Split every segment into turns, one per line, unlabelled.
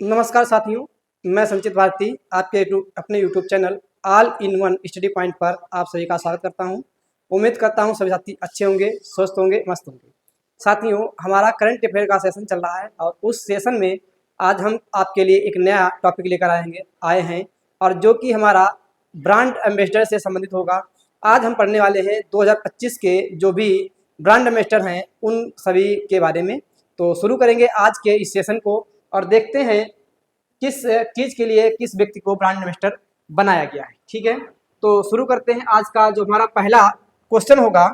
नमस्कार साथियों, मैं संचित भारती आपके अपने YouTube channel all in one study point पर आप सभी का स्वागत करता हूं। उम्मीद करता हूं सभी साथी अच्छे होंगे, स्वस्थ होंगे, मस्त होंगे। साथियों, हमारा करंट अफेयर का सेशन चल रहा है और उस सेशन में आज हम आपके लिए एक नया टॉपिक लेकर आए हैं और जो कि हमारा ब्रांड एम्बेसडर से संबंधित होगा। आज हम पढ़ने वाले हैं 2025 के जो भी ब्रांड एम्बेसडर हैं उन सभी के बारे में। तो शुरू करेंगे आज के इस सेशन को और देखते हैं किस चीज़ के लिए किस व्यक्ति को ब्रांड एम्बेसडर बनाया गया है। ठीक है, तो शुरू करते हैं। आज का जो हमारा पहला क्वेश्चन होगा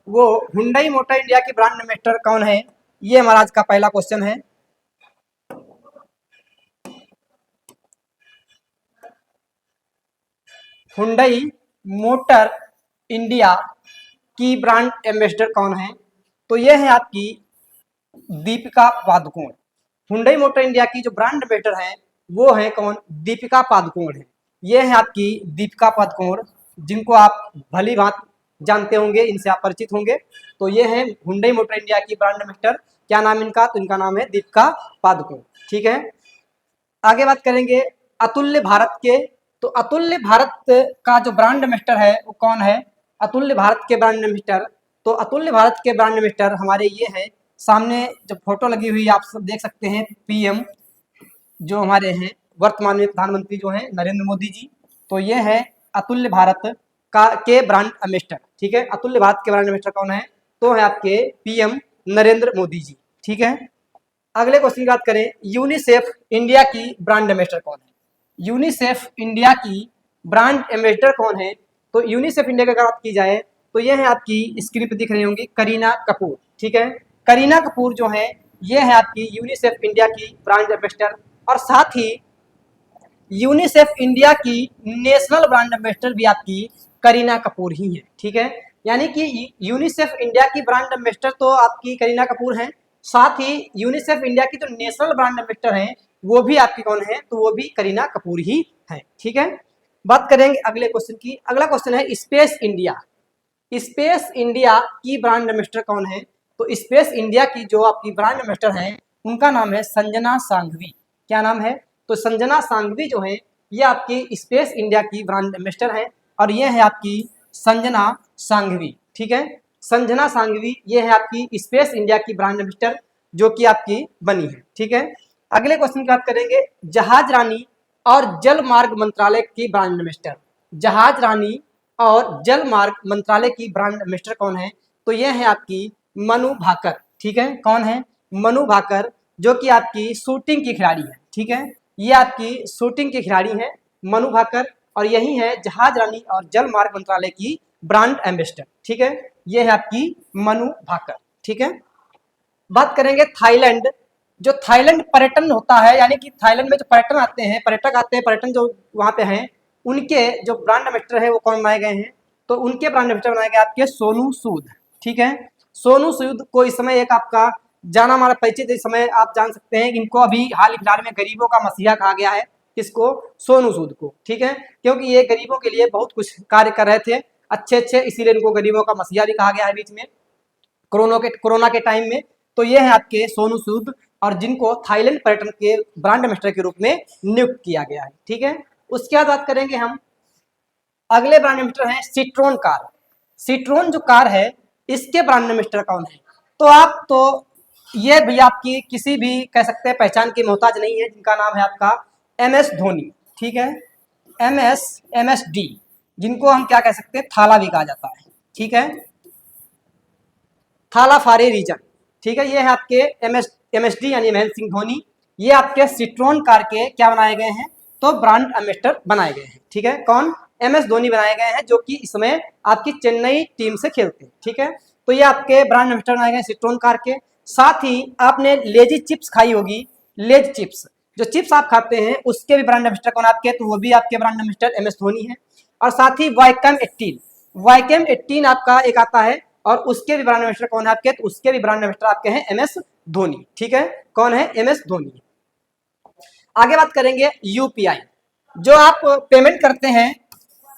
वो हुंडई मोटर इंडिया की ब्रांड एम्बेसडर कौन है। ये हमारा आज का पहला क्वेश्चन है। हुंडई मोटर इंडिया की ब्रांड एम्बेसडर कौन है। तो ये है आपकी Deepika Padukone. Hyundai motor India की जो ब्रांड एम्बेसडर है वो है कौन, दीपिका पादुकोण है। ये है आपकी दीपिका पादुकोण, जिनको आप भली भांति जानते होंगे, इनसे आप परिचित होंगे। तो ये है हुंडई मोटर इंडिया की ब्रांड एम्बेसडर। क्या नाम इनका, तो इनका नाम है दीपिका पादुकोण। ठीक है, आगे बात करेंगे अतुल्य भारत के। तो अतुल्य भारत का जो ब्रांड एम्बेसडर है वो कौन है, अतुल्य भारत के ब्रांड एम्बेसडर। तो अतुल्य भारत के ब्रांड एम्बेसडर हमारे ये हैं, सामने जो फोटो लगी हुई आप सब देख सकते हैं, पीएम जो हमारे हैं वर्तमान में प्रधानमंत्री जो हैं नरेंद्र मोदी जी। तो ये है अतुल्य भारत के ब्रांड एम्बेसडर। ठीक है, अतुल्य भारत के ब्रांड एम्बेसडर कौन है, तो है आपके पीएम नरेंद्र मोदी जी। ठीक है, अगले क्वेश्चन की बात करें, यूनिसेफ इंडिया की ब्रांड एम्बेसडर कौन है। यूनिसेफ इंडिया की ब्रांड एम्बेसडर कौन है। तो यूनिसेफ इंडिया की अगर बात की जाए तो ये है आपकी स्क्रीन पर दिख रही होंगी करीना कपूर। ठीक है, करीना कपूर जो है ये है आपकी यूनिसेफ इंडिया की ब्रांड एम्बेसडर और साथ ही यूनिसेफ इंडिया की नेशनल ब्रांड एम्बेसडर भी आपकी करीना कपूर ही है। ठीक है, यानी कि यूनिसेफ इंडिया की ब्रांड एम्बेसडर तो आपकी करीना कपूर हैं, साथ ही यूनिसेफ इंडिया की जो नेशनल ब्रांड एम्बेसडर हैं वो भी आपकी कौन है, तो वो भी करीना कपूर ही है। ठीक है, बात करेंगे अगले क्वेश्चन की। अगला क्वेश्चन है स्पेस इंडिया। स्पेस इंडिया की ब्रांड एम्बेसडर कौन है। तो स्पेस इंडिया की जो आपकी ब्रांड एम्बेसडर है उनका नाम है संजना सांघवी। क्या नाम है, तो संजना सांघवी जो है ये आपकी स्पेस इंडिया की ब्रांड एम्बेसडर है और ये है आपकी संजना सांघवी। ठीक है, संजना सांघवी ये है आपकी स्पेस इंडिया की ब्रांड एम्बेसडर जो कि आपकी बनी है। ठीक है, अगले क्वेश्चन की बात करेंगे, जहाज रानी और जल मार्ग मंत्रालय की ब्रांड एम्बेसडर। जहाज रानी और जल मार्ग मंत्रालय की ब्रांड एम्बेसडर कौन है, तो ये है आपकी मनु भाकर। ठीक है, कौन है, मनु भाकर, जो कि आपकी शूटिंग की खिलाड़ी है। ठीक है, ये आपकी शूटिंग की खिलाड़ी है मनु भाकर और यही है जहाज रानी और जल मार्ग मंत्रालय की ब्रांड एम्बेसडर। ठीक है, ये है आपकी मनु भाकर। ठीक है, बात करेंगे थाईलैंड। जो थाईलैंड पर्यटन होता है, यानी कि थाईलैंड में जो पर्यटक आते हैं, पर्यटन जो वहाँ पे हैं, उनके जो ब्रांड एम्बेसडर है वो कौन बनाए गए हैं, तो उनके ब्रांड एम्बेसडर बनाए गए आपके सोनू सूद। ठीक है, सोनू सूद को इस समय एक आपका जाना माना परिचित, इस समय आप जान सकते हैं कि इनको अभी हाल फिलहाल में गरीबों का मसीहा कहा गया है। किसको, सोनू सूद को। ठीक है, क्योंकि ये गरीबों के लिए बहुत कुछ कार्य कर रहे थे अच्छे, इसीलिए इनको गरीबों का मसीहा भी कहा गया है बीच में कोरोना के टाइम में। तो ये है आपके सोनू सूद और जिनको थाईलैंड पर्यटन के ब्रांड एम्बेसडर के रूप में नियुक्त किया गया है। ठीक है, उसके बाद बात करेंगे हम, अगले ब्रांड एम्बेसडर है सिट्रोन कार। सिट्रोन जो कार है इसके ब्रांड एम्बेसडर कौन है, तो आप तो ये भी आपकी किसी भी कह सकते हैं पहचान की मोहताज नहीं है, जिनका नाम है आपका MS धोनी। ठीक है, MSD, जिनको हम क्या कह सकते हैं, थाला भी कहा जाता है। ठीक है, थाला फारे रीजन। ठीक है, ये है आपके MSD यानी महेंद्र सिंह धोनी। ये आपके सिट्रोन कार के क्या बनाए गए हैं, तो ब्रांड एम्बेसडर बनाए गए हैं। ठीक है, कौन, MS धोनी बनाए गए हैं, जो कि इसमें आपकी चेन्नई टीम से खेलते हैं। ठीक है, तो ये आपके ब्रांड एम्बेसडर बनाए गए सिट्रोन कार के। साथ ही आपने लेजी चिप्स खाई होगी, लेज चिप्स, जो चिप्स आप खाते हैं उसके भी ब्रांड एम्बेसडर कौन आपके, तो वो भी आपके ब्रांड एम्बेसडर MS धोनी है। और साथ ही वाइकम 18 आपका एक आता है और उसके भी ब्रांड एम्बेसडर कौन है आपके, तो उसके भी ब्रांड एम्बेसडर आपके हैं MS धोनी। ठीक है, कौन है, MS धोनी। आगे बात करेंगे UPI। जो आप पेमेंट करते हैं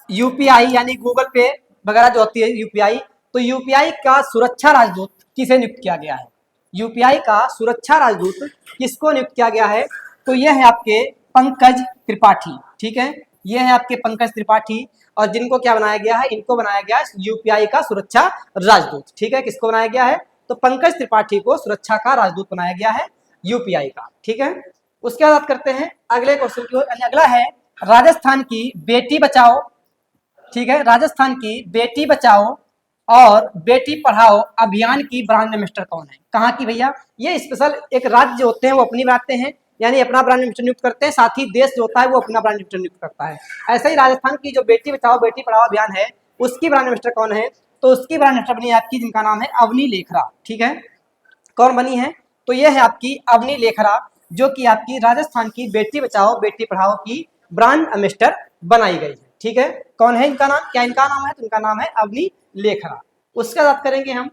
UPI यानी गूगल पे वगैरह जो होती है UPI, तो UPI का सुरक्षा राजदूत किसे नियुक्त किया गया है, यूपीआई का सुरक्षा राजदूत किसको नियुक्त किया गया है? तो यह है आपके पंकज त्रिपाठी। ठीक है, ये है आपके पंकज त्रिपाठी, और जिनको क्या बनाया गया है? इनको बनाया गया है यूपीआई का सुरक्षा राजदूत। ठीक है, किसको बनाया गया है? तो पंकज त्रिपाठी को सुरक्षा का राजदूत बनाया गया है यूपीआई का। ठीक है, उसके बाद करते हैं अगले क्वेश्चन की ओर। अगला है राजस्थान की बेटी बचाओ, ठीक है, राजस्थान की बेटी बचाओ और बेटी पढ़ाओ अभियान की ब्रांड एम्बेसडर कौन है? कहाँ की भैया? ये स्पेशल एक राज्य होते हैं वो अपनी बनाते हैं, यानी अपना ब्रांड एम्बेसडर नियुक्त करते हैं, साथ ही देश जो होता है वो अपना ब्रांड एम्बेसडर नियुक्त करता है। ऐसे ही राजस्थान की जो बेटी बचाओ बेटी पढ़ाओ अभियान है उसकी ब्रांड एम्बेसडर कौन है? तो उसकी ब्रांड एम्बेसडर बनी आपकी, जिनका नाम है अवनी लेखरा। ठीक है, कौन बनी है? तो यह है आपकी अवनी लेखरा, जो कि आपकी राजस्थान की बेटी बचाओ बेटी पढ़ाओ की ब्रांड एम्बेसडर बनाई गई है। ठीक है, कौन है इनका नाम? क्या इनका नाम है? तो इनका नाम है अवनी लेखरा। उसके बाद करेंगे हम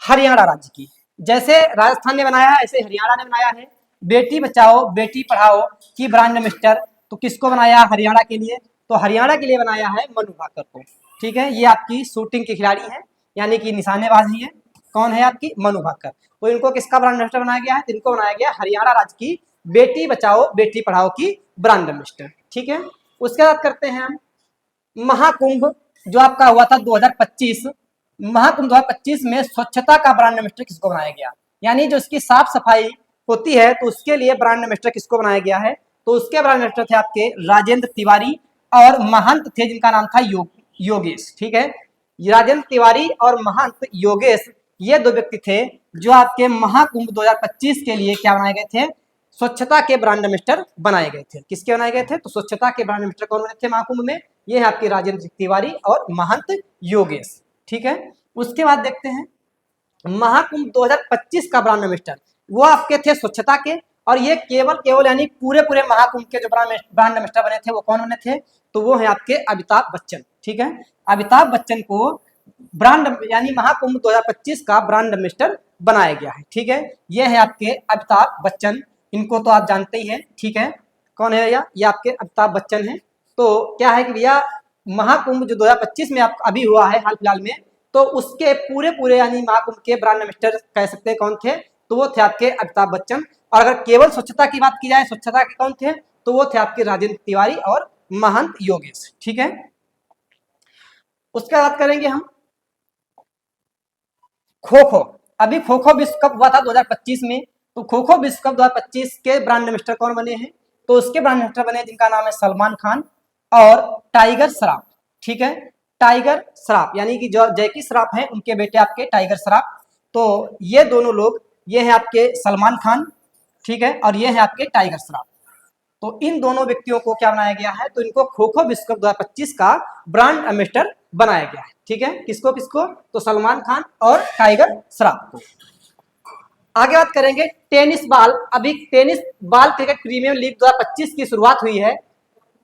हरियाणा राज्य की। जैसे राजस्थान ने बनाया है ऐसे हरियाणा ने बनाया है बेटी बचाओ बेटी पढ़ाओ की ब्रांड एम्बेसडर। तो किसको बनाया हरियाणा के लिए? तो हरियाणा के लिए बनाया है मनु भाकर को। ठीक है, ये आपकी शूटिंग की खिलाड़ी है, यानी कि निशानेबाजी है। कौन है आपकी? मनु भाकर। तो इनको किसका ब्रांड एम्बेसडर बनाया गया है? तो इनको बनाया गया हरियाणा राज्य की बेटी बचाओ बेटी पढ़ाओ की ब्रांड एम्बेसडर। ठीक है, उसके बाद करते हैं हम महाकुंभ जो आपका हुआ था 2025। महाकुंभ 2025 में स्वच्छता का ब्रांड एम्बेसडर किसको बनाया गया? यानी जो इसकी साफ सफाई होती है तो उसके लिए ब्रांड एम्बेसडर किसको बनाया गया है? तो उसके ब्रांड एम्बेसडर थे आपके राजेंद्र तिवारी और महंत थे, जिनका नाम था योगेश। ठीक है, राजेंद्र तिवारी और महंत योगेश ये दो व्यक्ति थे जो आपके महाकुंभ 2025 के लिए क्या बनाए गए थे? स्वच्छता के ब्रांड एम्बेसडर बनाए गए थे। किसके बनाए गए थे? तो स्वच्छता के ब्रांड एम्बेसडर कौन बने थे महाकुंभ में? ये है आपके राजेंद्र तिवारी और महंत योगेश। ठीक है, उसके बाद देखते हैं महाकुंभ 2025 का ब्रांड एम्बेसडर वो आपके थे स्वच्छता के, और ये केवल यानी पूरे महाकुंभ के जो ब्रांड एम्बेसडर बने थे वो कौन बने थे? तो वो है आपके अमिताभ बच्चन। ठीक है, अमिताभ बच्चन को ब्रांड यानी महाकुंभ 2025 का ब्रांड एम्बेसडर बनाया गया है। ठीक है, ये है आपके अमिताभ बच्चन, इनको तो आप जानते ही हैं। ठीक है, कौन है भैया? ये आपके अमिताभ बच्चन है। तो क्या है कि भैया महाकुंभ जो 2025 में आप अभी हुआ है हाल फिलहाल में, तो उसके पूरे यानी महाकुंभ के ब्रांड एम्बेसडर कह सकते हैं कौन थे? तो वो थे आपके अमिताभ बच्चन। और अगर केवल स्वच्छता की बात की जाए स्वच्छता के कौन थे? तो वो थे आपके राजेंद्र तिवारी और महंत योगेश। ठीक है, उसके बाद करेंगे हम खो खो। अभी खो खो विश्व कप हुआ था 2025 में, तो खो खो विश्व कप 2025 के ब्रांड एम्बेसडर कौन बने हैं? तो उसके ब्रांड एम्बेसडर बने जिनका नाम है सलमान खान और टाइगर श्रॉफ। ठीक है, टाइगर श्रॉफ यानी कि जो जैकी श्रॉफ हैं उनके बेटे आपके टाइगर श्रॉफ। तो ये दोनों लोग, ये हैं आपके सलमान खान, ठीक है, और ये हैं आपके टाइगर श्रॉफ। तो इन दोनों व्यक्तियों को क्या बनाया गया है? तो इनको खो खो विश्व कप 2025 का ब्रांड एम्बेसडर बनाया गया है। ठीक है, किसको किसको? तो सलमान खान और टाइगर श्रॉफ को। आगे बात करेंगे टेनिस बॉल। अभी tennis ball cricket premier league 2025 की शुरुआत हुई है।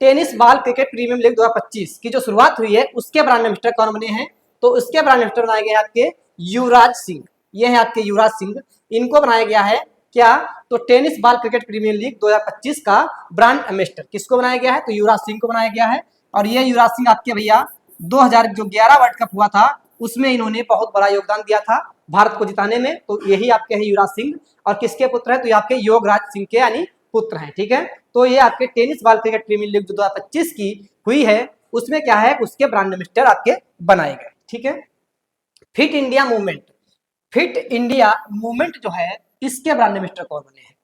Tennis ball cricket premier league 2025 की जो शुरुआत हुई है उसके ब्रांड एम्बेसडर कौन बने हैं? तो उसके ब्रांड एम्बेसडर बनाए गए आपके युवराज सिंह। ये है आपके युवराज सिंह, इनको बनाया गया है क्या? तो tennis ball cricket premier league 2025 का ब्रांड एम्बेसडर किसको बनाया गया है? तो युवराज सिंह को बनाया गया है। और ये युवराज सिंह आपके भैया 2011 वर्ल्ड कप हुआ था उसमें इन्होंने बहुत बड़ा योगदान दिया था भारत को जिताने में। तो यही आपके हैं युवराज सिंह। और किसके पुत्र है? तो ये आपके योगराज सिंह के यानी पुत्र हैं। ठीक है, तो ये आपके tennis ball cricket premier league जो 2025 की हुई है उसमें क्या है? उसके ब्रांड एम्बेसडर आपके बनाए गए। ठीक है, fit India movement. Fit India movement जो है इसके ब्रांड एम्बेसडर कौन बने हैं?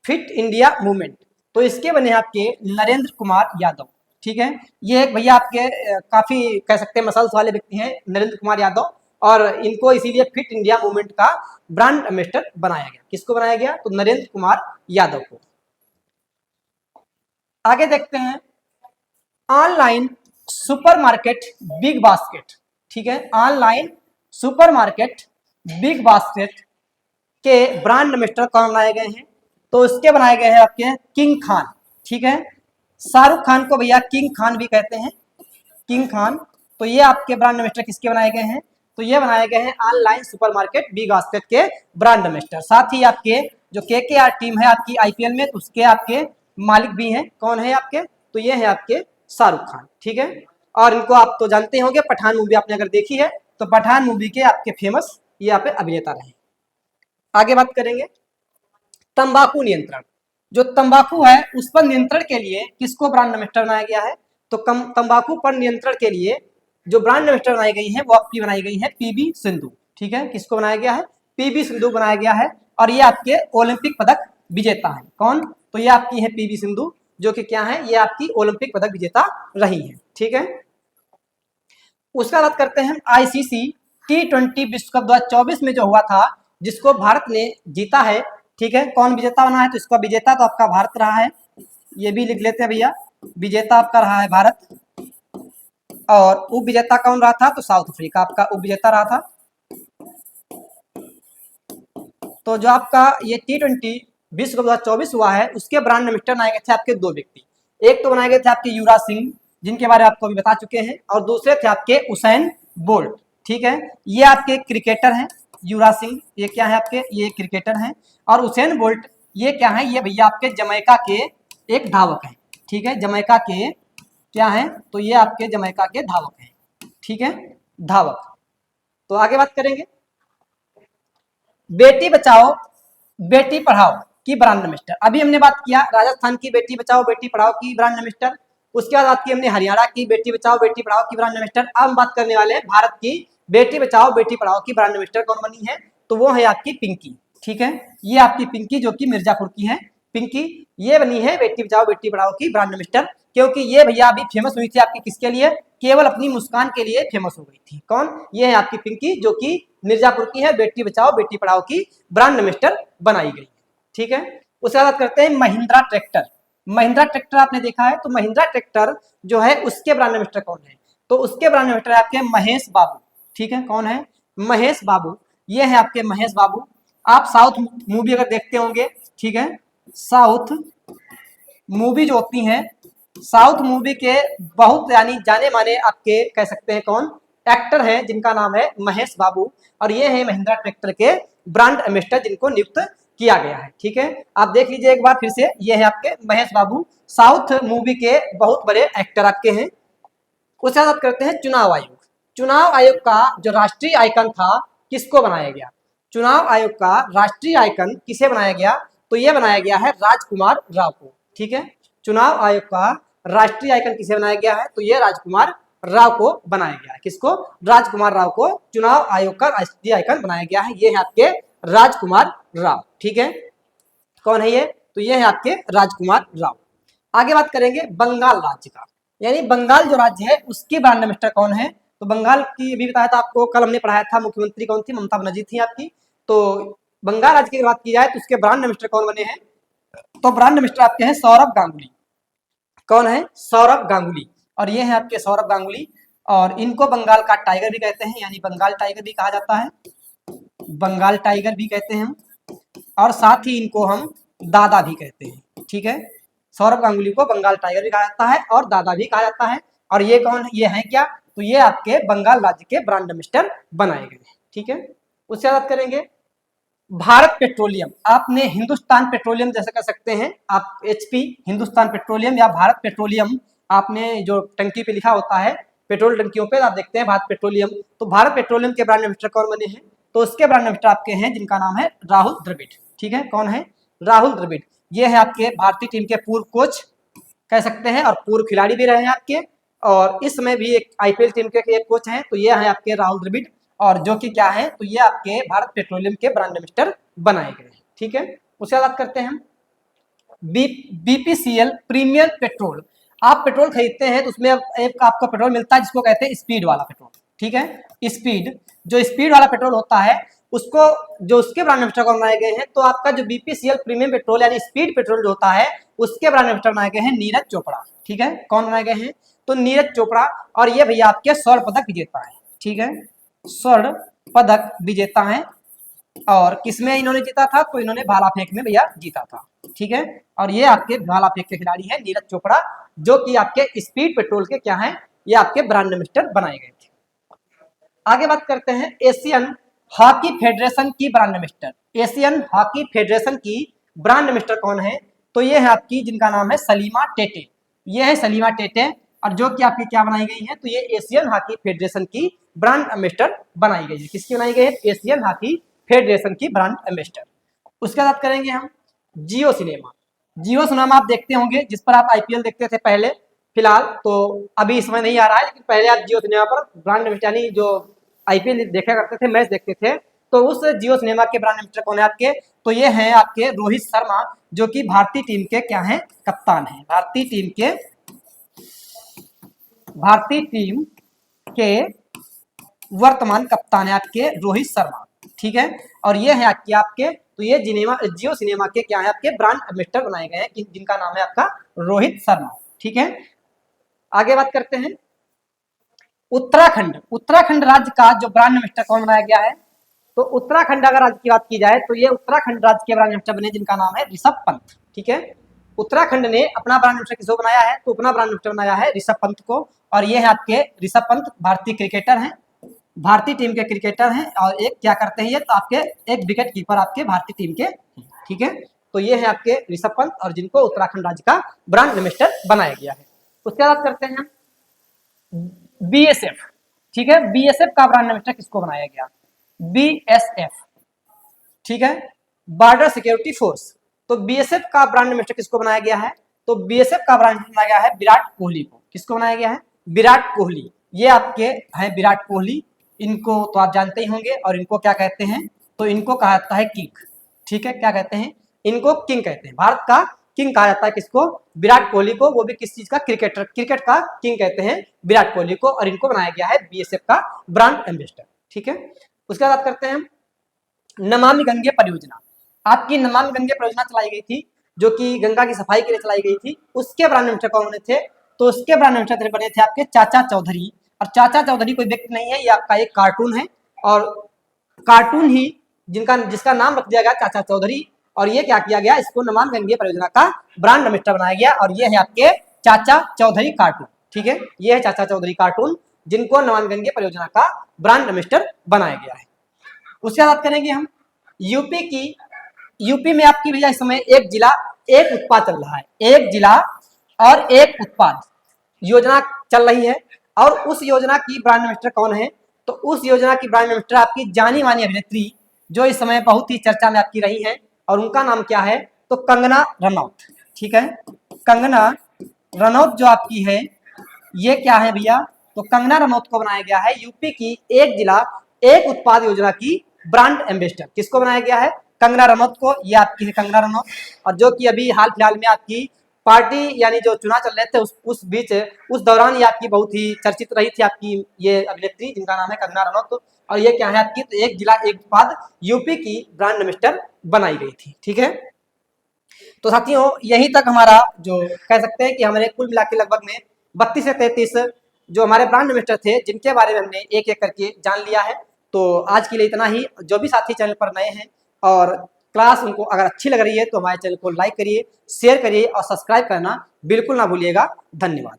फिट इंडिया मूवमेंट, तो इसके बने आपके नरेंद्र कुमार यादव। ठीक है, ये एक भैया आपके काफी कह सकते हैं मसल्स वाले व्यक्ति हैं नरेंद्र कुमार यादव, और इनको इसीलिए फिट इंडिया मूवमेंट का ब्रांड एम्बेसडर बनाया गया। किसको बनाया गया? तो नरेंद्र कुमार यादव को। आगे देखते हैं ऑनलाइन सुपरमार्केट बिग बास्केट। ठीक है, ऑनलाइन सुपरमार्केट बिग बास्केट के ब्रांड एम्बेसडर कौन बनाए गए हैं? तो इसके बनाए गए हैं आपके किंग खान। ठीक है, शाहरुख खान को भैया किंग खान भी कहते हैं, किंग खान। तो ये आपके ब्रांड एम्बेसडर किसके बनाए गए हैं? तो ये बनाए गए हैं ऑनलाइन सुपरमार्केट बिग बास्केट के ब्रांड एम्बेसडर। साथ ही आपके जो केकेआर टीम है आपकी आईपीएल में, तो उसके आपके मालिक भी हैं। कौन है आपके? तो ये है आपके शाहरुख खान। ठीक है, और इनको आप तो जानते होंगे, पठान मूवी आपने अगर देखी है तो पठान मूवी के आपके फेमस ये यहाँ पे अभिनेता रहे। आगे बात करेंगे तंबाकू नियंत्रण। जो तंबाकू है उस पर नियंत्रण के लिए किसको ब्रांड एम्बेसडर बनाया गया है? तो तंबाकू पर नियंत्रण के लिए जो ब्रांड एम्बेसडर बनाई गई है वो आपकी बनाई गई है पीवी सिंधु। ठीक है, किसको बनाया गया है? पीवी सिंधु बनाया गया है। और ये आपके ओलंपिक पदक विजेता है। कौन? तो ये आपकी है पीवी सिंधु, जो कि क्या है, ये आपकी ओलंपिक पदक विजेता रही है। ठीक है, उसका बात करते हैं आईसीसी T20 विश्व कप 2024 में जो हुआ था, जिसको भारत ने जीता है। ठीक है, कौन विजेता बना है? तो इसका विजेता तो आपका भारत रहा है, ये भी लिख लेते हैं भैया, विजेता आपका रहा है भारत। और उप विजेता कौन रहा था? तो साउथ अफ्रीका आपका उप विजेता रहा था। तो जो आपका ये T20 विश्व कप 2024 हुआ है, उसके ब्रांड एम्बेसडर बनाए गए थे आपके दो व्यक्ति। एक तो बनाए गए थे आपके युवराज सिंह, जिनके बारे में आपको अभी बता चुके हैं, और दूसरे थे आपके उसेन बोल्ट। ठीक है, ये आपके क्रिकेटर हैं। युवराज सिंह ये क्या है आपके? ये क्रिकेटर हैं। और उसेन बोल्ट ये क्या है? ये भैया आपके जमैका के एक धावक हैं। ठीक है, जमैका के क्या है? तो ये आपके जमैका के धावक हैं। ठीक है, धावक। तो आगे बात करेंगे बेटी बचाओ बेटी पढ़ाओ की ब्रांड एम्बेसडर। अभी हमने बात किया राजस्थान की बेटी बचाओ बेटी पढ़ाओ की ब्रांड एम्बेसडर, उसके बाद बात की हमने हरियाणा की बेटी बचाओ बेटी पढ़ाओ की ब्रांड एम्बेसडर। अब हम बात करने वाले हैं भारत की बेटी बचाओ बेटी पढ़ाओ की ब्रांड एम्बेसडर कौन बनी है? तो वो है आपकी पिंकी। ठीक है, ये आपकी पिंकी जो कि मिर्जापुर की है। पिंकी ये बनी है बेटी बचाओ बेटी पढ़ाओ की ब्रांड एम्बेसडर, क्योंकि ये भैया अभी फेमस हुई थी आपकी किसके लिए? केवल अपनी मुस्कान के लिए फेमस हो गई थी। कौन? ये है आपकी पिंकी, जो कि मिर्जापुर की है, बेटी बचाओ बेटी पढ़ाओ की ब्रांड एम्बेसडर बनाई गई। ठीक है, उसके बाद करते हैं महिंद्रा ट्रैक्टर। महिंद्रा ट्रैक्टर आपने देखा है, तो महिंद्रा ट्रैक्टर जो है उसके ब्रांड एम्बेसडर कौन है? तो उसके ब्रांड एम्बेसडर आपके महेश बाबू। ठीक है, कौन है? महेश बाबू। ये है आपके महेश बाबू। आप साउथ मूवी अगर देखते होंगे, ठीक है, साउथ मूवी जो होती हैं, साउथ मूवी के बहुत यानी जाने माने आपके कह सकते हैं कौन एक्टर हैं, जिनका नाम है महेश बाबू। और ये है महिंद्रा ट्रैक्टर के ब्रांड एम्बेसडर जिनको नियुक्त किया गया है। ठीक है, आप देख लीजिए एक बार फिर से, ये है आपके महेश बाबू, साउथ मूवी के बहुत बड़े एक्टर आपके हैं। उसके बाद करते हैं चुनाव आयोग। चुनाव आयोग का जो राष्ट्रीय आइकन था किसको बनाया गया? चुनाव आयोग का राष्ट्रीय आइकन किसे बनाया गया? तो यह बनाया गया है राजकुमार राव को। ठीक है, चुनाव आयोग का राष्ट्रीय आइकन किसे बनाया गया है? तो यह राजकुमार राव को बनाया गया है। किसको? राजकुमार राव को चुनाव आयोग का राष्ट्रीय आइकन बनाया गया है। ये है आपके राजकुमार राव। ठीक है, कौन है ये? तो ये है आपके राजकुमार राव। आगे बात करेंगे बंगाल राज्य का, यानी बंगाल जो राज्य है उसके ब्रांड एम्बेसडर कौन है? तो बंगाल की अभी बताया था आपको, कल हमने पढ़ाया था, मुख्यमंत्री कौन थी? ममता बनर्जी थी आपकी। तो बंगाल राज्य की बात की जाए तो उसके ब्रांड एम्बेसडर कौन बने हैं? तो ब्रांड एम्बेसडर आपके हैं सौरभ गांगुली। कौन है? सौरभ गांगुली। और ये है आपके सौरभ गांगुली, और इनको बंगाल का टाइगर भी कहते हैं, यानी बंगाल टाइगर भी कहा जाता है, बंगाल टाइगर भी कहते हैं हम, और साथ ही इनको हम दादा भी कहते हैं। ठीक है, सौरभ गांगुली को बंगाल टाइगर भी कहा जाता है और दादा भी कहा जाता है। और ये कौन है? ये है क्या? तो ये आपके बंगाल राज्य के ब्रांड एम्बेसडर बनाए गए। ठीक है, उससे बात करेंगे भारत पेट्रोलियम। आपने हिंदुस्तान पेट्रोलियम जैसे कह सकते हैं आप, एचपी हिंदुस्तान पेट्रोलियम या भारत पेट्रोलियम, आपने जो टंकी पे लिखा होता है पेट्रोल टंकियों पे आप देखते हैं भारत पेट्रोलियम। तो भारत पेट्रोलियम के ब्रांड एम्बेसडर कौन बने हैं? तो उसके ब्रांड एम्बेसडर आपके हैं जिनका नाम है राहुल द्रविड़। ठीक है, कौन है? राहुल द्रविड़। ये है आपके भारतीय टीम के पूर्व कोच कह सकते हैं, और पूर्व खिलाड़ी भी रहे हैं आपके, और इस समय भी एक आईपीएल टीम के एक कोच हैं। तो ये है आपके राहुल द्रविड़, और जो कि क्या है? तो ये आपके भारत पेट्रोलियम के ब्रांड एम्बेसडर बनाए गए। ठीक है, उसके बाद करते हैं हम बीपीसीएल प्रीमियर पेट्रोल। आप पेट्रोल खरीदते हैं तो उसमें एक आपको पेट्रोल मिलता है जिसको कहते हैं स्पीड वाला पेट्रोल। ठीक है, स्पीड, जो स्पीड वाला पेट्रोल होता है उसको, जो उसके ब्रांड एम्बेसडर कौन बनाए गए हैं? तो आपका जो बीपीसीएल प्रीमियम पेट्रोल यानी स्पीड पेट्रोल जो होता है उसके ब्रांड एम्बेसडर बनाए गए हैं नीरज चोपड़ा। ठीक है, कौन बनाए गए हैं? तो नीरज चोपड़ा। और ये भैया आपके स्वर्ण पदक विजेता है। ठीक है, स्वर्ण पदक विजेता है। और किसमें इन्होंने जीता था? तो इन्होंने भाला फेंक में भैया जीता था। ठीक है, और ये आपके भाला फेंक के खिलाड़ी हैं नीरज चोपड़ा, जो कि आपके स्पीड पेट्रोल के क्या हैं? ये आपके ब्रांड एम्बेसडर बनाए गए थे। आगे बात करते हैं एशियन हॉकी फेडरेशन की brand ambassador. Asian hockey federation की ब्रांड एम्बेसडर कौन है? तो ये है आपकी, जिनका नाम है सलीमा टेटे। ये है सलीमा टेटे, और जो कि आपकी क्या बनाई गई है? तो ये एशियन हॉकी फेडरेशन की ब्रांड एम्बेसडर बनाई गई है। किसकी बनाई गई है? एशियन हॉकी फेडरेशन की ब्रांड एम्बेसडर। उसके बाद करेंगे हम जियो सिनेमा। जियो सिनेमा आप देखते होंगे, जिस पर आप आईपीएल देखते थे पहले, फिलहाल तो अभी इस समय नहीं आ रहा है, लेकिन पहले आप जियो सिनेमा पर ब्रांड एम्बेसडर यानी जो आईपीएल देखा करते थे, मैच देखते थे, तो उस जियो सिनेमा के ब्रांड एम्बेसडर कौन है आपके? तो ये हैं आपके रोहित शर्मा, जो कि भारतीय टीम के क्या हैं? कप्तान हैं। भारतीय टीम के वर्तमान कप्तान है आपके रोहित शर्मा, ठीक है। और ये है आपके तो ये जियो सिनेमा के क्या है? आपके ब्रांड एम्बेसडर बनाए गए हैं, जिनका नाम है आपका रोहित शर्मा, ठीक है। आगे बात करते हैं उत्तराखंड राज्य का जो ब्रांड एम्बेसडर कौन बनाया गया है? तो उत्तराखंड अगर राज्य की बात की जाए तो ये उत्तराखंड राज्य के ब्रांड एम्बेसडर बने, जिनका नाम है ऋषभ पंत, ठीक है। उत्तराखंड ने अपना ब्रांड एम्बेसडर किसको बनाया है? तो अपना ब्रांड एम्बेसडर बनाया है ऋषभ पंत को। और ये है आपके ऋषभ पंत भारतीय क्रिकेटर हैं, भारतीय टीम के क्रिकेटर हैं, और एक क्या करते हैं ये? तो आपके एक विकेट कीपर आपके भारतीय टीम के, ठीक है। तो ये है आपके ऋषभ पंत, और जिनको उत्तराखंड राज्य का ब्रांड एम्बेसडर बनाया गया है। उसके बाद करते हैं बीएसएफ, ठीक है। बीएसएफ का ब्रांड एम्बेसडर किसको बनाया गया? बीएसएफ, ठीक है, बॉर्डर सिक्योरिटी फोर्स। तो बीएसएफ का ब्रांड एम्बेसडर किसको बनाया गया है? तो बीएसएफ का ब्रांड बनाया गया है विराट कोहली को। किसको बनाया गया है? विराट कोहली। ये आपके हैं विराट कोहली, इनको तो आप जानते ही होंगे। और इनको क्या कहते हैं? तो इनको कहा जाता है किंग, ठीक है। क्या कहते हैं? इनको किंग कहते हैं। भारत का किंग कहा जाता है किसको? विराट कोहली को। वो भी किस चीज का? क्रिकेट का किंग कहते हैं विराट कोहली को। और इनको बनाया गया है बीएसएफ का ब्रांड एम्बेसडर, ठीक है। उसके बाद करते हैं नमामि गंगे परियोजना। आपकी नमामि गंगे परियोजना चलाई गई थी, जो कि गंगा की सफाई के लिए चलाई गई थी। उसके ब्रांड एम्बेसडर कौन बने थे? तो उसके ब्रांड एम्बेसडर बने थे आपके चाचा चौधरी। और चाचा चौधरी कोई व्यक्ति नहीं है, ये आपका एक कार्टून है, और कार्टून ही जिसका नाम रख दिया गया चाचा चौधरी। और ये क्या किया गया? इसको नमामि गंगे परियोजना का ब्रांड एम्बेसडर बनाया गया। और ये है आपके चाचा चौधरी कार्टून, ठीक है। ये है चाचा चौधरी कार्टून, जिनको नमामि गंगे परियोजना का ब्रांड एम्बेसडर बनाया गया है। उसके बाद करेंगे हम यूपी में आपकी भैया इस समय एक जिला एक उत्पाद चल रहा है। एक जिला और एक उत्पाद योजना चल रही है। और उस योजना की ब्रांड एम्बेसडर कौन है? तो उस योजना की ब्रांड एम्बेसडर आपकी जानी मानी अभिनेत्री, जो इस समय बहुत ही चर्चा में आपकी रही है, और उनका नाम क्या है? तो कंगना रनौत, ठीक है। कंगना रनौत जो आपकी है, ये क्या है भैया? तो कंगना रनौत को बनाया गया है यूपी की एक जिला एक उत्पाद योजना की ब्रांड एम्बेसडर। किसको बनाया गया है? कंगना रनौत को। ये आपकी है कंगना रनौत, और जो कि अभी हाल फिलहाल में आपकी पार्टी यानी जो चुनाव चल रहे थे उस दौरान ये आपकी बहुत ही चर्चित रही थी, आपकी ये अभिनेत्री, जिनका नाम है कंगना रनौत। और ये क्या है आपकी? तो एक जिला एक उत्पाद यूपी की ब्रांड एम्बेसडर बनाई गई थी, ठीक है। तो साथियों, यहीं तक हमारा जो कह सकते हैं कि हमारे कुल मिला के लगभग में 32 से 33 जो हमारे ब्रांड एम्बेसडर थे, जिनके बारे में हमने एक एक करके जान लिया है। तो आज के लिए इतना ही। जो भी साथी चैनल पर नए हैं और क्लास उनको अगर अच्छी लग रही है, तो हमारे चैनल को लाइक करिए, शेयर करिए और सब्सक्राइब करना बिल्कुल ना भूलिएगा। धन्यवाद।